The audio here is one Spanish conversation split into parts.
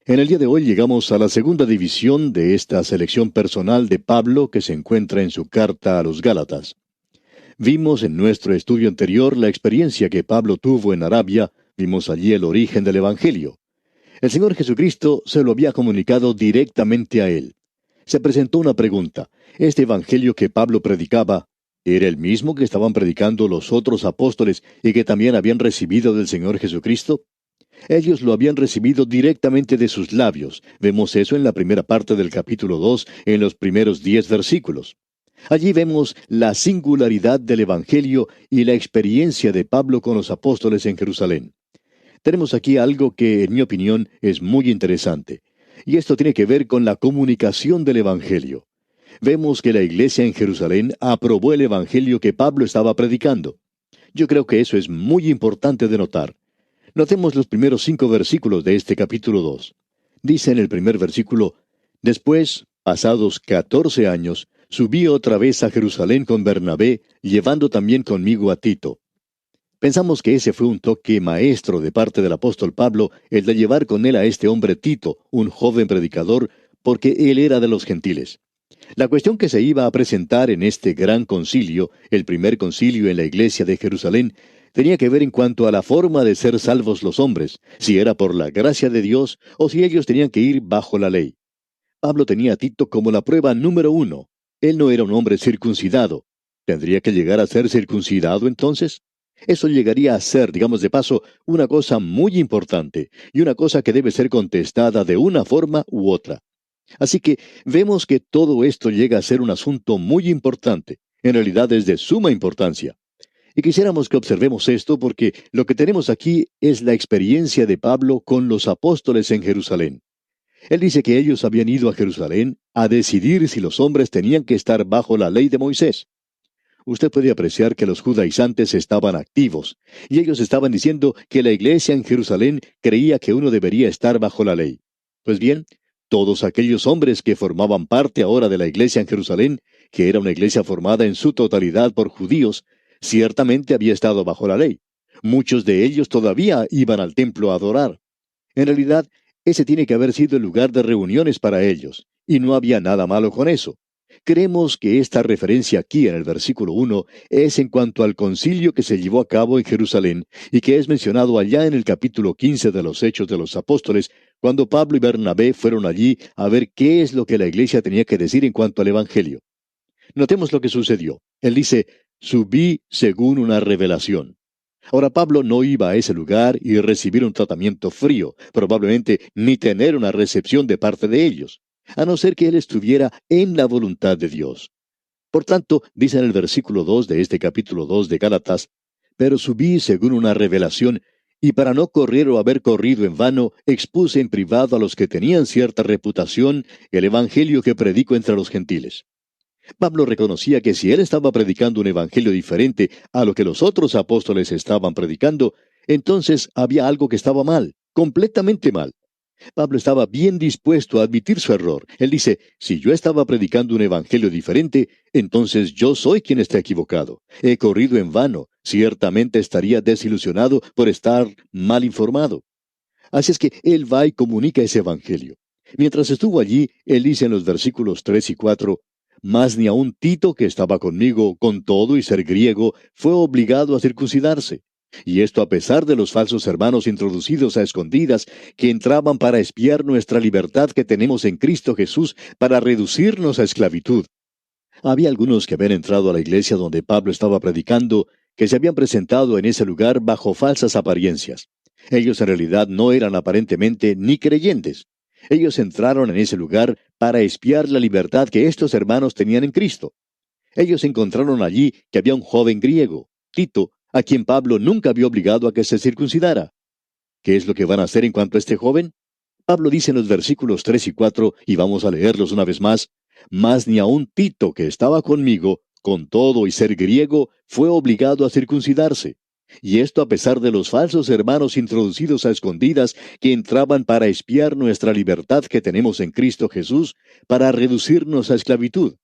En el día de hoy llegamos a la segunda división de esta selección personal de Pablo que se encuentra en su carta a los Gálatas. Vimos en nuestro estudio anterior la experiencia que Pablo tuvo en Arabia, vimos allí el origen del Evangelio. El Señor Jesucristo se lo había comunicado directamente a él. Se presentó una pregunta. ¿Este Evangelio que Pablo predicaba era el mismo que estaban predicando los otros apóstoles y que también habían recibido del Señor Jesucristo? Ellos lo habían recibido directamente de sus labios. Vemos eso en la primera parte del capítulo 2, en los primeros 10 versículos. Allí vemos la singularidad del Evangelio y la experiencia de Pablo con los apóstoles en Jerusalén. Tenemos aquí algo que, en mi opinión, es muy interesante. Y esto tiene que ver con la comunicación del Evangelio. Vemos que la iglesia en Jerusalén aprobó el Evangelio que Pablo estaba predicando. Yo creo que eso es muy importante de notar. Notemos los primeros 5 versículos de este capítulo 2. Dice en el primer versículo: Después, pasados 14 años, subí otra vez a Jerusalén con Bernabé, llevando también conmigo a Tito. Pensamos que ese fue un toque maestro de parte del apóstol Pablo, el de llevar con él a este hombre Tito, un joven predicador, porque él era de los gentiles. La cuestión que se iba a presentar en este gran concilio, el primer concilio en la iglesia de Jerusalén, tenía que ver en cuanto a la forma de ser salvos los hombres, si era por la gracia de Dios o si ellos tenían que ir bajo la ley. Pablo tenía a Tito como la prueba número 1. Él no era un hombre circuncidado. ¿Tendría que llegar a ser circuncidado entonces? Eso llegaría a ser, digamos de paso, una cosa muy importante y una cosa que debe ser contestada de una forma u otra. Así que vemos que todo esto llega a ser un asunto muy importante. En realidad es de suma importancia. Y quisiéramos que observemos esto porque lo que tenemos aquí es la experiencia de Pablo con los apóstoles en Jerusalén. Él dice que ellos habían ido a Jerusalén a decidir si los hombres tenían que estar bajo la ley de Moisés. Usted puede apreciar que los judaizantes estaban activos, y ellos estaban diciendo que la iglesia en Jerusalén creía que uno debería estar bajo la ley. Pues bien, todos aquellos hombres que formaban parte ahora de la iglesia en Jerusalén, que era una iglesia formada en su totalidad por judíos, ciertamente había estado bajo la ley. Muchos de ellos todavía iban al templo a adorar. En realidad, ese tiene que haber sido el lugar de reuniones para ellos, y no había nada malo con eso. Creemos que esta referencia aquí en el versículo 1 es en cuanto al concilio que se llevó a cabo en Jerusalén y que es mencionado allá en el capítulo 15 de los Hechos de los Apóstoles, cuando Pablo y Bernabé fueron allí a ver qué es lo que la iglesia tenía que decir en cuanto al Evangelio. Notemos lo que sucedió. Él dice: subí según una revelación. Ahora Pablo no iba a ese lugar y recibir un tratamiento frío, probablemente ni tener una recepción de parte de ellos, a no ser que él estuviera en la voluntad de Dios. Por tanto, dice en el versículo 2 de este capítulo 2 de Gálatas: pero subí según una revelación, y para no correr o haber corrido en vano, expuse en privado a los que tenían cierta reputación el evangelio que predico entre los gentiles. Pablo reconocía que si él estaba predicando un evangelio diferente a lo que los otros apóstoles estaban predicando, entonces había algo que estaba mal, completamente mal. Pablo estaba bien dispuesto a admitir su error. Él dice: si yo estaba predicando un evangelio diferente, entonces yo soy quien está equivocado. He corrido en vano. Ciertamente estaría desilusionado por estar mal informado. Así es que él va y comunica ese evangelio. Mientras estuvo allí, él dice en los versículos 3 y 4: Mas ni aun Tito, que estaba conmigo, con todo y ser griego, fue obligado a circuncidarse. Y esto a pesar de los falsos hermanos introducidos a escondidas, que entraban para espiar nuestra libertad que tenemos en Cristo Jesús, para reducirnos a esclavitud. Había algunos que habían entrado a la iglesia donde Pablo estaba predicando, que se habían presentado en ese lugar bajo falsas apariencias. Ellos en realidad no eran aparentemente ni creyentes. Ellos entraron en ese lugar para espiar la libertad que estos hermanos tenían en Cristo. Ellos encontraron allí que había un joven griego, Tito, a quien Pablo nunca había obligado a que se circuncidara. ¿Qué es lo que van a hacer en cuanto a este joven? Pablo dice en los versículos 3 y 4, y vamos a leerlos una vez más: Mas ni aun Tito, que estaba conmigo, con todo y ser griego, fue obligado a circuncidarse. Y esto a pesar de los falsos hermanos introducidos a escondidas que entraban para espiar nuestra libertad que tenemos en Cristo Jesús, para reducirnos a esclavitud.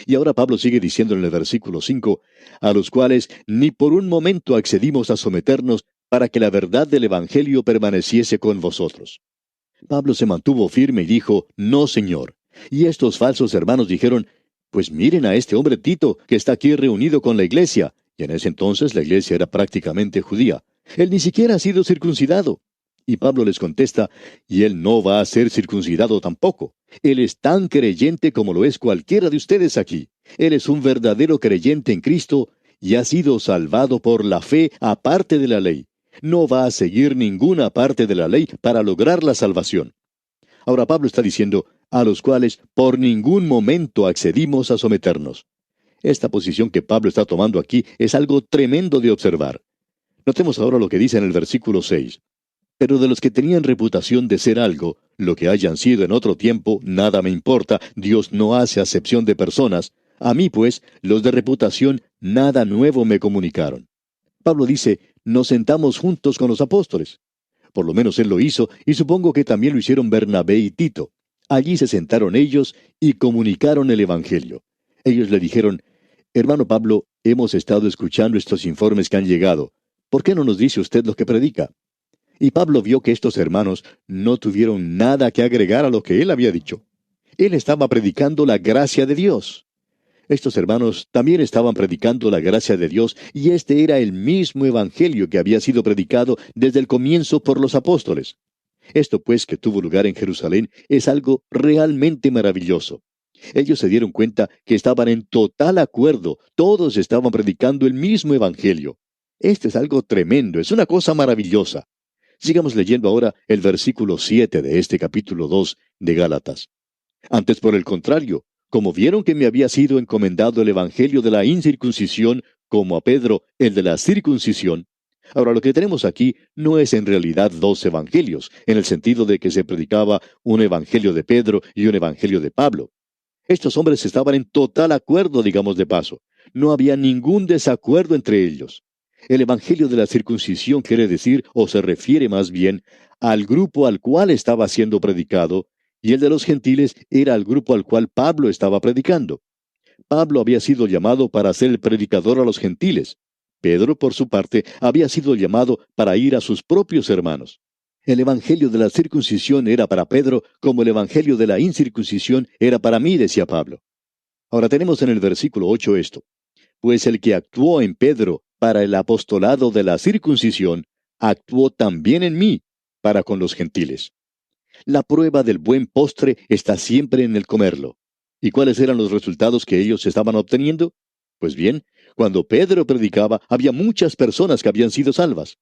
Y ahora Pablo sigue diciendo en el versículo 5, a los cuales ni por un momento accedimos a someternos para que la verdad del Evangelio permaneciese con vosotros. Pablo se mantuvo firme y dijo, no, Señor. Y estos falsos hermanos dijeron, pues miren a este hombre Tito, que está aquí reunido con la iglesia. Y en ese entonces la iglesia era prácticamente judía. Él ni siquiera ha sido circuncidado. Y Pablo les contesta, y él no va a ser circuncidado tampoco. Él es tan creyente como lo es cualquiera de ustedes aquí. Él es un verdadero creyente en Cristo y ha sido salvado por la fe aparte de la ley. No va a seguir ninguna parte de la ley para lograr la salvación. Ahora Pablo está diciendo, a los cuales por ningún momento accedimos a someternos. Esta posición que Pablo está tomando aquí es algo tremendo de observar. Notemos ahora lo que dice en el versículo 6. Pero de los que tenían reputación de ser algo, lo que hayan sido en otro tiempo, nada me importa, Dios no hace acepción de personas. A mí, pues, los de reputación, nada nuevo me comunicaron. Pablo dice, nos sentamos juntos con los apóstoles. Por lo menos él lo hizo, y supongo que también lo hicieron Bernabé y Tito. Allí se sentaron ellos y comunicaron el Evangelio. Ellos le dijeron, hermano Pablo, hemos estado escuchando estos informes que han llegado. ¿Por qué no nos dice usted lo que predica? Y Pablo vio que estos hermanos no tuvieron nada que agregar a lo que él había dicho. Él estaba predicando la gracia de Dios. Estos hermanos también estaban predicando la gracia de Dios, y este era el mismo evangelio que había sido predicado desde el comienzo por los apóstoles. Esto, pues, que tuvo lugar en Jerusalén, es algo realmente maravilloso. Ellos se dieron cuenta que estaban en total acuerdo, todos estaban predicando el mismo evangelio. Este es algo tremendo, es una cosa maravillosa. Sigamos leyendo ahora el versículo 7 de este capítulo 2 de Gálatas. Antes, por el contrario, como vieron que me había sido encomendado el evangelio de la incircuncisión, como a Pedro el de la circuncisión. Ahora, lo que tenemos aquí no es en realidad dos evangelios, en el sentido de que se predicaba un evangelio de Pedro y un evangelio de Pablo. Estos hombres estaban en total acuerdo, digamos de paso. No había ningún desacuerdo entre ellos. El evangelio de la circuncisión quiere decir, o se refiere más bien, al grupo al cual estaba siendo predicado, y el de los gentiles era el grupo al cual Pablo estaba predicando. Pablo había sido llamado para ser el predicador a los gentiles. Pedro, por su parte, había sido llamado para ir a sus propios hermanos. El evangelio de la circuncisión era para Pedro, como el evangelio de la incircuncisión era para mí, decía Pablo. Ahora tenemos en el versículo 8 esto. Pues el que actuó en Pedro para el apostolado de la circuncisión, actuó también en mí para con los gentiles. La prueba del buen postre está siempre en el comerlo. ¿Y cuáles eran los resultados que ellos estaban obteniendo? Pues bien, cuando Pedro predicaba, había muchas personas que habían sido salvas.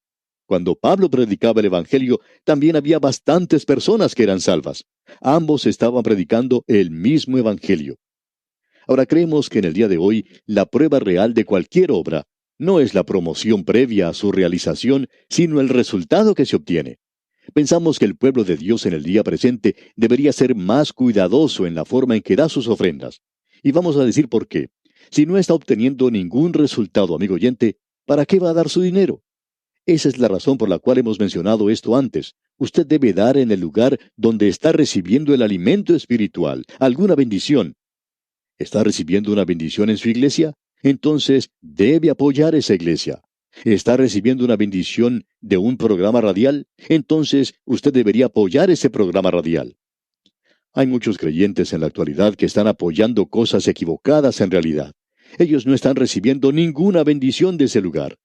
Cuando Pablo predicaba el Evangelio, también había bastantes personas que eran salvas. Ambos estaban predicando el mismo Evangelio. Ahora creemos que en el día de hoy, la prueba real de cualquier obra no es la promoción previa a su realización, sino el resultado que se obtiene. Pensamos que el pueblo de Dios en el día presente debería ser más cuidadoso en la forma en que da sus ofrendas. Y vamos a decir por qué. Si no está obteniendo ningún resultado, amigo oyente, ¿para qué va a dar su dinero? Esa es la razón por la cual hemos mencionado esto antes. Usted debe dar en el lugar donde está recibiendo el alimento espiritual, alguna bendición. ¿Está recibiendo una bendición en su iglesia? Entonces debe apoyar esa iglesia. ¿Está recibiendo una bendición de un programa radial? Entonces usted debería apoyar ese programa radial. Hay muchos creyentes en la actualidad que están apoyando cosas equivocadas en realidad. Ellos no están recibiendo ninguna bendición de ese lugar.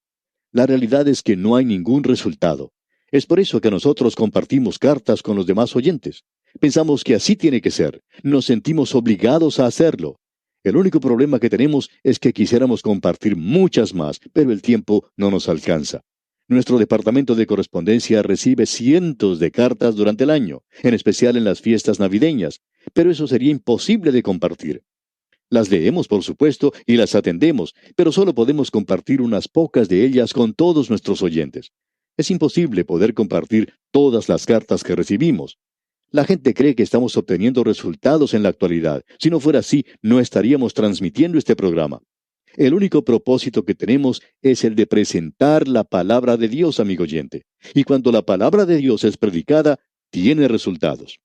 La realidad es que no hay ningún resultado. Es por eso que nosotros compartimos cartas con los demás oyentes. Pensamos que así tiene que ser. Nos sentimos obligados a hacerlo. El único problema que tenemos es que quisiéramos compartir muchas más, pero el tiempo no nos alcanza. Nuestro departamento de correspondencia recibe cientos de cartas durante el año, en especial en las fiestas navideñas, pero eso sería imposible de compartir. Las leemos, por supuesto, y las atendemos, pero solo podemos compartir unas pocas de ellas con todos nuestros oyentes. Es imposible poder compartir todas las cartas que recibimos. La gente cree que estamos obteniendo resultados en la actualidad. Si no fuera así, no estaríamos transmitiendo este programa. El único propósito que tenemos es el de presentar la palabra de Dios, amigo oyente. Y cuando la palabra de Dios es predicada, tiene resultados.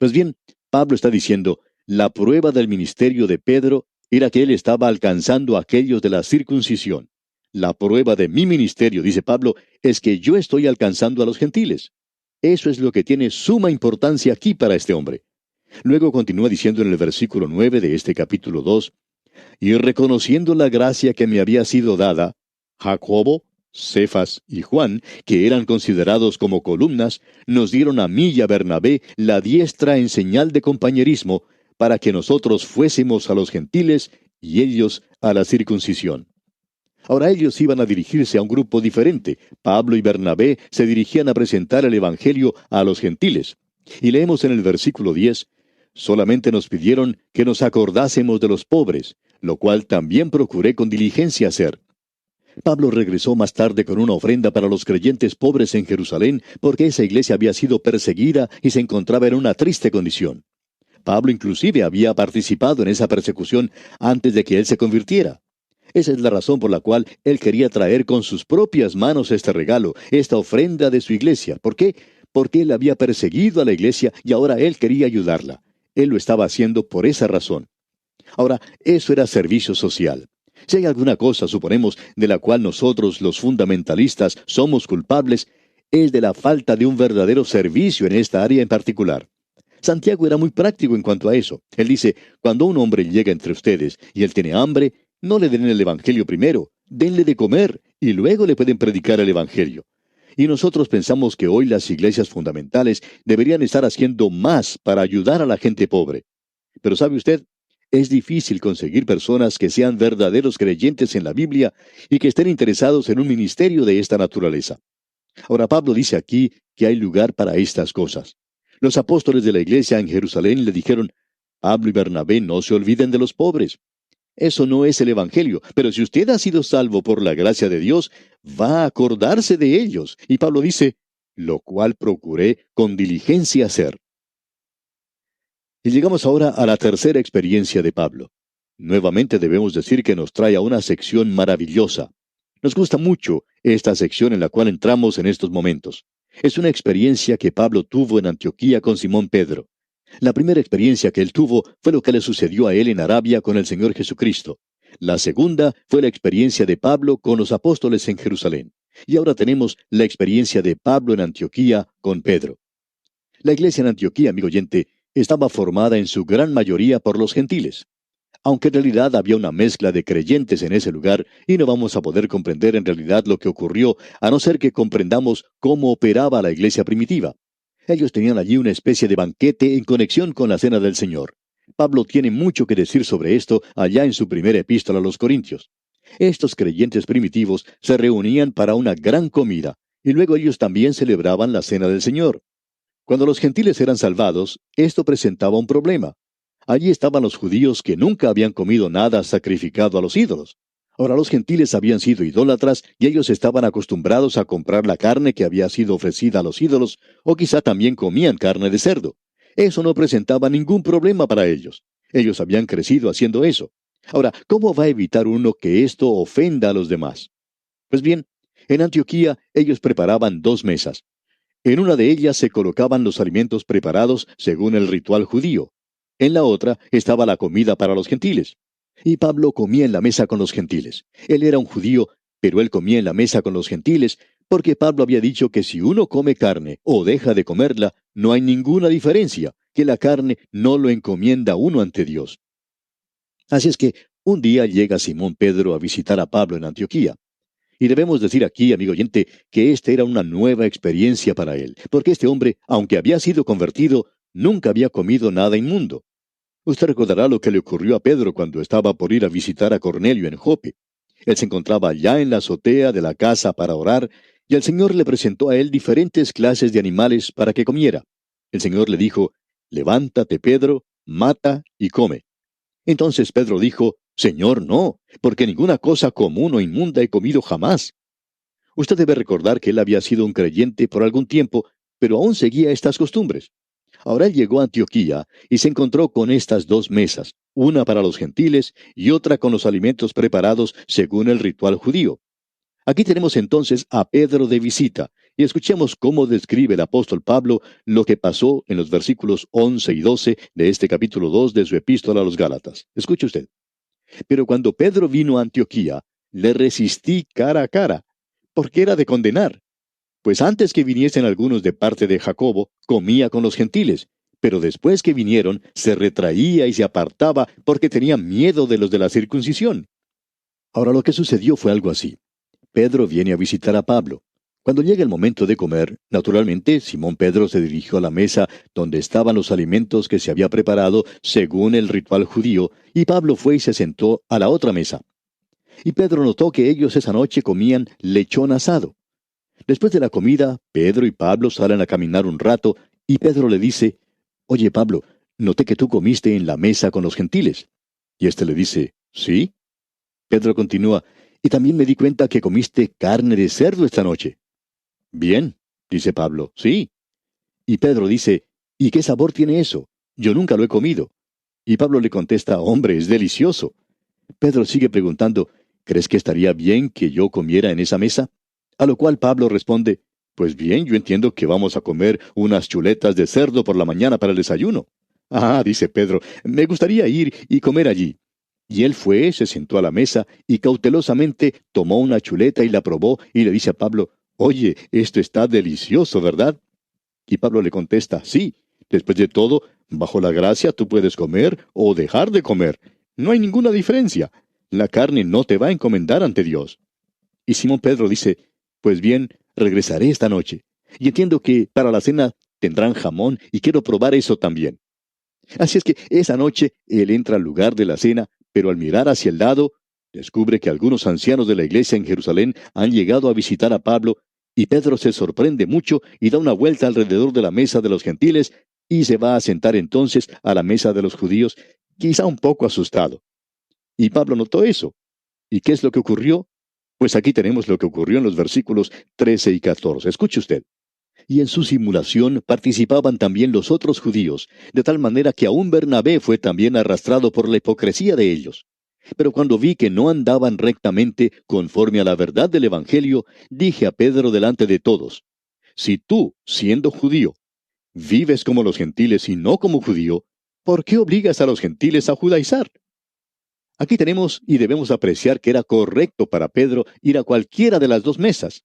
Pues bien, Pablo está diciendo, la prueba del ministerio de Pedro era que él estaba alcanzando a aquellos de la circuncisión. La prueba de mi ministerio, dice Pablo, es que yo estoy alcanzando a los gentiles. Eso es lo que tiene suma importancia aquí para este hombre. Luego continúa diciendo en el versículo 9 de este capítulo 2: y reconociendo la gracia que me había sido dada, Jacobo, Cefas y Juan, que eran considerados como columnas, nos dieron a mí y a Bernabé la diestra en señal de compañerismo, para que nosotros fuésemos a los gentiles y ellos a la circuncisión. Ahora ellos iban a dirigirse a un grupo diferente. Pablo y Bernabé se dirigían a presentar el Evangelio a los gentiles. Y leemos en el versículo 10: solamente nos pidieron que nos acordásemos de los pobres, lo cual también procuré con diligencia hacer. Pablo regresó más tarde con una ofrenda para los creyentes pobres en Jerusalén, porque esa iglesia había sido perseguida y se encontraba en una triste condición. Pablo inclusive había participado en esa persecución antes de que él se convirtiera. Esa es la razón por la cual él quería traer con sus propias manos este regalo, esta ofrenda de su iglesia. ¿Por qué? Porque él había perseguido a la iglesia y ahora él quería ayudarla. Él lo estaba haciendo por esa razón. Ahora, eso era servicio social. Si hay alguna cosa, suponemos, de la cual nosotros, los fundamentalistas, somos culpables, es de la falta de un verdadero servicio en esta área en particular. Santiago era muy práctico en cuanto a eso. Él dice: cuando un hombre llega entre ustedes y él tiene hambre, no le den el Evangelio primero, denle de comer y luego le pueden predicar el Evangelio. Y nosotros pensamos que hoy las iglesias fundamentales deberían estar haciendo más para ayudar a la gente pobre. Pero ¿sabe usted? Es difícil conseguir personas que sean verdaderos creyentes en la Biblia y que estén interesados en un ministerio de esta naturaleza. Ahora Pablo dice aquí que hay lugar para estas cosas. Los apóstoles de la iglesia en Jerusalén le dijeron: Pablo y Bernabé, no se olviden de los pobres. Eso no es el Evangelio, pero si usted ha sido salvo por la gracia de Dios, va a acordarse de ellos. Y Pablo dice: lo cual procuré con diligencia hacer. Y llegamos ahora a la tercera experiencia de Pablo. Nuevamente debemos decir que nos trae a una sección maravillosa. Nos gusta mucho esta sección en la cual entramos en estos momentos. Es una experiencia que Pablo tuvo en Antioquía con Simón Pedro. La primera experiencia que él tuvo fue lo que le sucedió a él en Arabia con el Señor Jesucristo. La segunda fue la experiencia de Pablo con los apóstoles en Jerusalén. Y ahora tenemos la experiencia de Pablo en Antioquía con Pedro. La iglesia en Antioquía, amigo oyente, estaba formada en su gran mayoría por los gentiles. Aunque en realidad había una mezcla de creyentes en ese lugar, y no vamos a poder comprender en realidad lo que ocurrió, a no ser que comprendamos cómo operaba la iglesia primitiva. Ellos tenían allí una especie de banquete en conexión con la cena del Señor. Pablo tiene mucho que decir sobre esto allá en su primera epístola a los Corintios. Estos creyentes primitivos se reunían para una gran comida, y luego ellos también celebraban la cena del Señor. Cuando los gentiles eran salvados, esto presentaba un problema. Allí estaban los judíos que nunca habían comido nada sacrificado a los ídolos. Ahora los gentiles habían sido idólatras y ellos estaban acostumbrados a comprar la carne que había sido ofrecida a los ídolos, o quizá también comían carne de cerdo. Eso no presentaba ningún problema para ellos. Ellos habían crecido haciendo eso. Ahora, ¿cómo va a evitar uno que esto ofenda a los demás? Pues bien, en Antioquía ellos preparaban 2 mesas. En una de ellas se colocaban los alimentos preparados según el ritual judío. En la otra estaba la comida para los gentiles. Y Pablo comía en la mesa con los gentiles. Él era un judío, pero él comía en la mesa con los gentiles, porque Pablo había dicho que si uno come carne o deja de comerla, no hay ninguna diferencia, que la carne no lo encomienda uno ante Dios. Así es que un día llega Simón Pedro a visitar a Pablo en Antioquía. Y debemos decir aquí, amigo oyente, que esta era una nueva experiencia para él, porque este hombre, aunque había sido convertido, nunca había comido nada inmundo. Usted recordará lo que le ocurrió a Pedro cuando estaba por ir a visitar a Cornelio en Jope. Él se encontraba allá en la azotea de la casa para orar, y el Señor le presentó a él diferentes clases de animales para que comiera. El Señor le dijo: levántate, Pedro, mata y come. Entonces Pedro dijo: Señor, no, porque ninguna cosa común o inmunda he comido jamás. Usted debe recordar que él había sido un creyente por algún tiempo, pero aún seguía estas costumbres. Ahora él llegó a Antioquía y se encontró con estas 2 mesas, una para los gentiles y otra con los alimentos preparados según el ritual judío. Aquí tenemos entonces a Pedro de visita, y escuchemos cómo describe el apóstol Pablo lo que pasó en los versículos 11 y 12 de este capítulo 2 de su epístola a los Gálatas. Escuche usted. Pero cuando Pedro vino a Antioquía, le resistí cara a cara, porque era de condenar. Pues antes que viniesen algunos de parte de Jacobo, comía con los gentiles, pero después que vinieron, se retraía y se apartaba porque tenía miedo de los de la circuncisión. Ahora lo que sucedió fue algo así. Pedro viene a visitar a Pablo. Cuando llega el momento de comer, naturalmente, Simón Pedro se dirigió a la mesa donde estaban los alimentos que se había preparado según el ritual judío, y Pablo fue y se sentó a la otra mesa. Y Pedro notó que ellos esa noche comían lechón asado. Después de la comida, Pedro y Pablo salen a caminar un rato, y Pedro le dice, «Oye, Pablo, noté que tú comiste en la mesa con los gentiles». Y éste le dice, «¿Sí?». Pedro continúa, «Y también me di cuenta que comiste carne de cerdo esta noche». «Bien», dice Pablo, «sí». Y Pedro dice, «¿Y qué sabor tiene eso? Yo nunca lo he comido». Y Pablo le contesta, «Hombre, es delicioso». Pedro sigue preguntando, «¿Crees que estaría bien que yo comiera en esa mesa?». A lo cual Pablo responde, «Pues bien, yo entiendo que vamos a comer unas chuletas de cerdo por la mañana para el desayuno». «Ah», dice Pedro, «me gustaría ir y comer allí». Y él fue, se sentó a la mesa y cautelosamente tomó una chuleta y la probó y le dice a Pablo, «Oye, esto está delicioso, ¿verdad?». Y Pablo le contesta, «Sí, después de todo, bajo la gracia tú puedes comer o dejar de comer. No hay ninguna diferencia. La carne no te va a encomendar ante Dios». Y Simón Pedro dice, «Pues bien, regresaré esta noche. Y entiendo que para la cena tendrán jamón y quiero probar eso también». Así es que esa noche él entra al lugar de la cena, pero al mirar hacia el lado, descubre que algunos ancianos de la iglesia en Jerusalén han llegado a visitar a Pablo, y Pedro se sorprende mucho y da una vuelta alrededor de la mesa de los gentiles y se va a sentar entonces a la mesa de los judíos, quizá un poco asustado. Y Pablo notó eso. ¿Y qué es lo que ocurrió? Pues aquí tenemos lo que ocurrió en los versículos 13 y 14. Escuche usted. «Y en su simulación participaban también los otros judíos, de tal manera que aún Bernabé fue también arrastrado por la hipocresía de ellos. Pero cuando vi que no andaban rectamente conforme a la verdad del Evangelio, dije a Pedro delante de todos, si tú, siendo judío, vives como los gentiles y no como judío, ¿por qué obligas a los gentiles a judaizar?». Aquí tenemos y debemos apreciar que era correcto para Pedro ir a cualquiera de las dos mesas.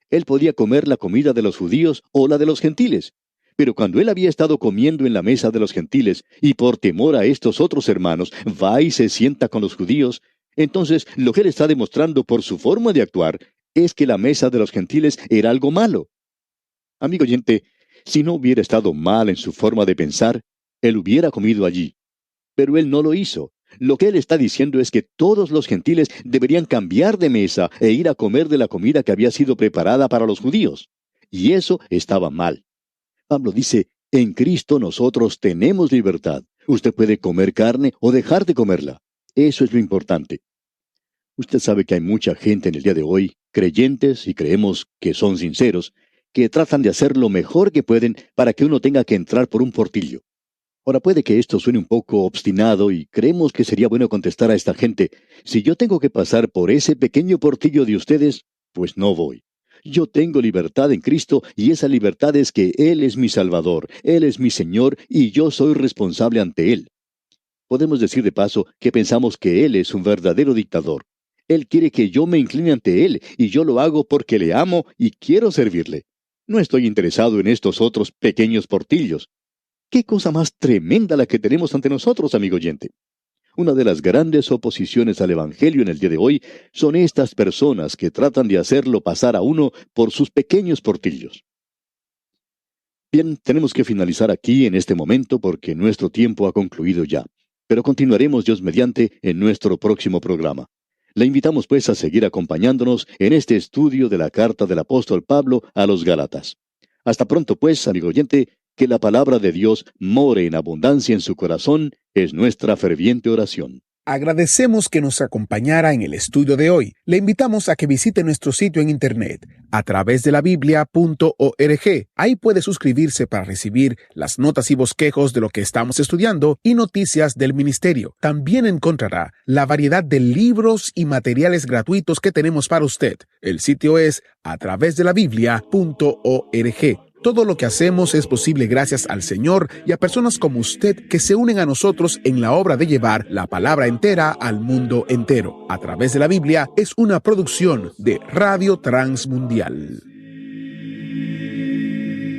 Él podía comer la comida de los judíos o la de los gentiles. Pero cuando él había estado comiendo en la mesa de los gentiles, y por temor a estos otros hermanos, va y se sienta con los judíos, entonces lo que él está demostrando por su forma de actuar es que la mesa de los gentiles era algo malo. Amigo oyente, si no hubiera estado mal en su forma de pensar, él hubiera comido allí. Pero él no lo hizo. Lo que él está diciendo es que todos los gentiles deberían cambiar de mesa e ir a comer de la comida que había sido preparada para los judíos. Y eso estaba mal. Pablo dice, en Cristo nosotros tenemos libertad. Usted puede comer carne o dejar de comerla. Eso es lo importante. Usted sabe que hay mucha gente en el día de hoy, creyentes y creemos que son sinceros, que tratan de hacer lo mejor que pueden para que uno tenga que entrar por un portillo. Ahora puede que esto suene un poco obstinado y creemos que sería bueno contestar a esta gente, si yo tengo que pasar por ese pequeño portillo de ustedes, pues no voy. Yo tengo libertad en Cristo y esa libertad es que Él es mi Salvador, Él es mi Señor y yo soy responsable ante Él. Podemos decir de paso que pensamos que Él es un verdadero dictador. Él quiere que yo me incline ante Él y yo lo hago porque le amo y quiero servirle. No estoy interesado en estos otros pequeños portillos. ¡Qué cosa más tremenda la que tenemos ante nosotros, amigo oyente! Una de las grandes oposiciones al Evangelio en el día de hoy son estas personas que tratan de hacerlo pasar a uno por sus pequeños portillos. Bien, tenemos que finalizar aquí en este momento porque nuestro tiempo ha concluido ya. Pero continuaremos, Dios mediante, en nuestro próximo programa. Le invitamos pues a seguir acompañándonos en este estudio de la carta del apóstol Pablo a los Gálatas. Hasta pronto pues, amigo oyente, que la palabra de Dios more en abundancia en su corazón, es nuestra ferviente oración. Agradecemos que nos acompañara en el estudio de hoy. Le invitamos a que visite nuestro sitio en internet a través de la biblia.org. Ahí puede suscribirse para recibir las notas y bosquejos de lo que estamos estudiando y noticias del ministerio. También encontrará la variedad de libros y materiales gratuitos que tenemos para usted. El sitio es a través de la biblia.org. Todo lo que hacemos es posible gracias al Señor y a personas como usted que se unen a nosotros en la obra de llevar la palabra entera al mundo entero. A través de la Biblia es una producción de Radio Transmundial.